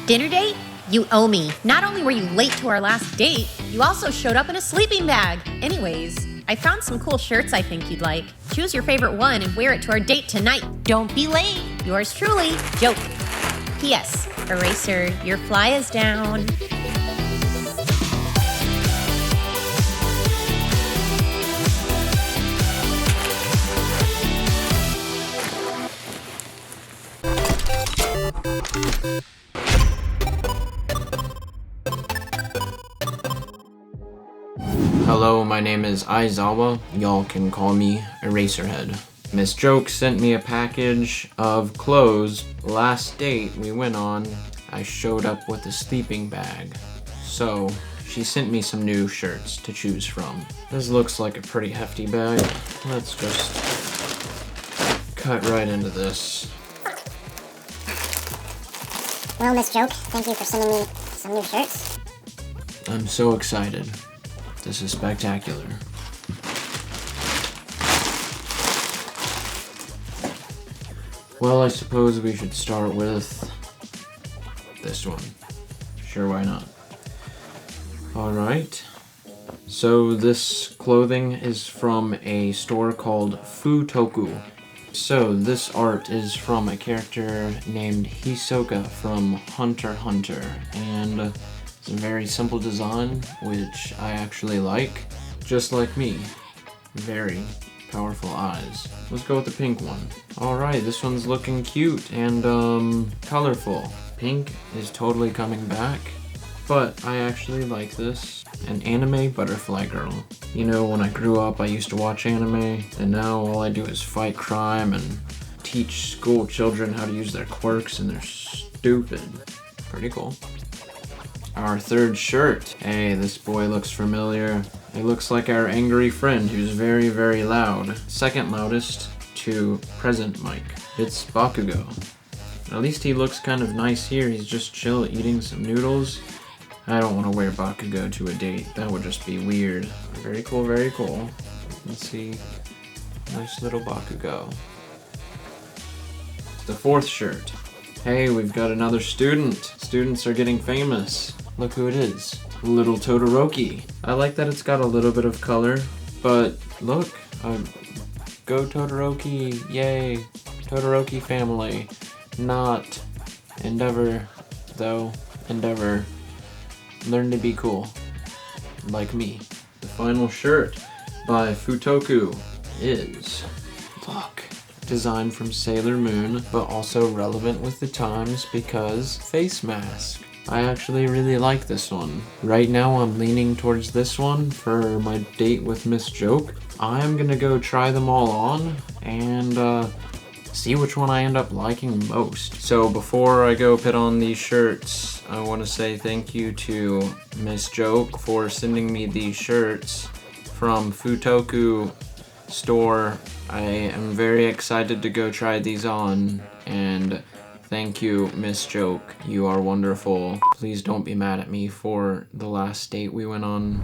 Dinner date? You owe me. Not only were you late to our last date, you also showed up in a sleeping bag. Anyways, I found some cool shirts I think you'd like. Choose your favorite one and wear it to our date tonight. Don't be late. Yours truly, Joke. P.S. Eraser, your fly is down. Hello, my name is Aizawa. Y'all can call me Eraserhead. Miss Joke sent me a package of clothes. Last date we went on, I showed up with a sleeping bag. So, she sent me some new shirts to choose from. This looks like a pretty hefty bag. Let's just cut right into this. Well, Miss Joke, thank you for sending me some new shirts. I'm so excited. This is spectacular. Well, I suppose we should start with this one. Sure, why not? Alright. So this clothing is from a store called Futoku. So this art is from a character named Hisoka from Hunter x Hunter, and it's a very simple design, which I actually like. Just like me. Very powerful eyes. Let's go with the pink one. Alright, this one's looking cute and colorful. Pink is totally coming back, but I actually like this. An anime butterfly girl. You know, when I grew up I used to watch anime, and now all I do is fight crime and teach school children how to use their quirks, and they're stupid. Pretty cool. Our third shirt. Hey, this boy looks familiar. He looks like our angry friend who's very, very loud. Second loudest to present mic. It's Bakugo. At least he looks kind of nice here. He's just chill eating some noodles. I don't want to wear Bakugo to a date. That would just be weird. Very cool, very cool. Let's see. Nice little Bakugo. The fourth shirt. Hey, we've got another student. Students are getting famous. Look who it is. Little Todoroki. I like that it's got a little bit of color, but look, go Todoroki, yay. Todoroki family. Not Endeavor, though. Endeavor. Learn to be cool. Like me. The final shirt by Futoku is, look, designed from Sailor Moon, but also relevant with the times because face mask. I actually really like this one. Right now I'm leaning towards this one for my date with Miss Joke. I'm gonna go try them all on and see which one I end up liking most. So before I go put on these shirts, I want to say thank you to Miss Joke for sending me these shirts from Futoku store. I am very excited to go try these on, and thank you, Miss Joke. You are wonderful. Please don't be mad at me for the last date we went on.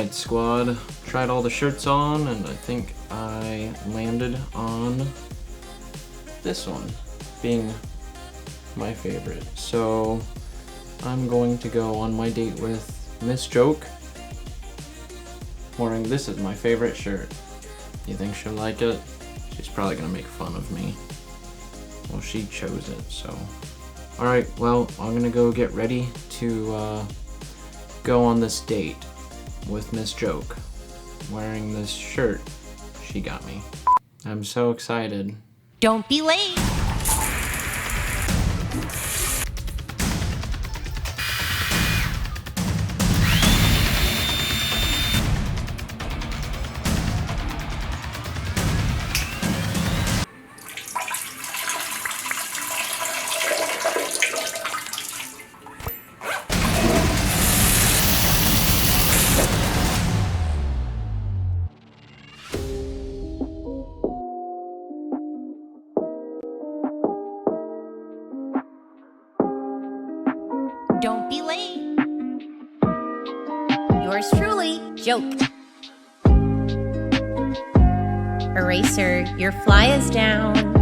Squad, tried all the shirts on, and I think I landed on this one, being my favorite. So I'm going to go on my date with Miss Joke wearing this is my favorite shirt. You think she'll like it? She's probably gonna make fun of me. Well, she chose it, so. Alright, well, I'm gonna go get ready to go on this date with Miss Joke wearing this shirt she got me. I'm so excited. Don't be late. Don't be late. Yours truly, Joke. Eraser, your fly is down.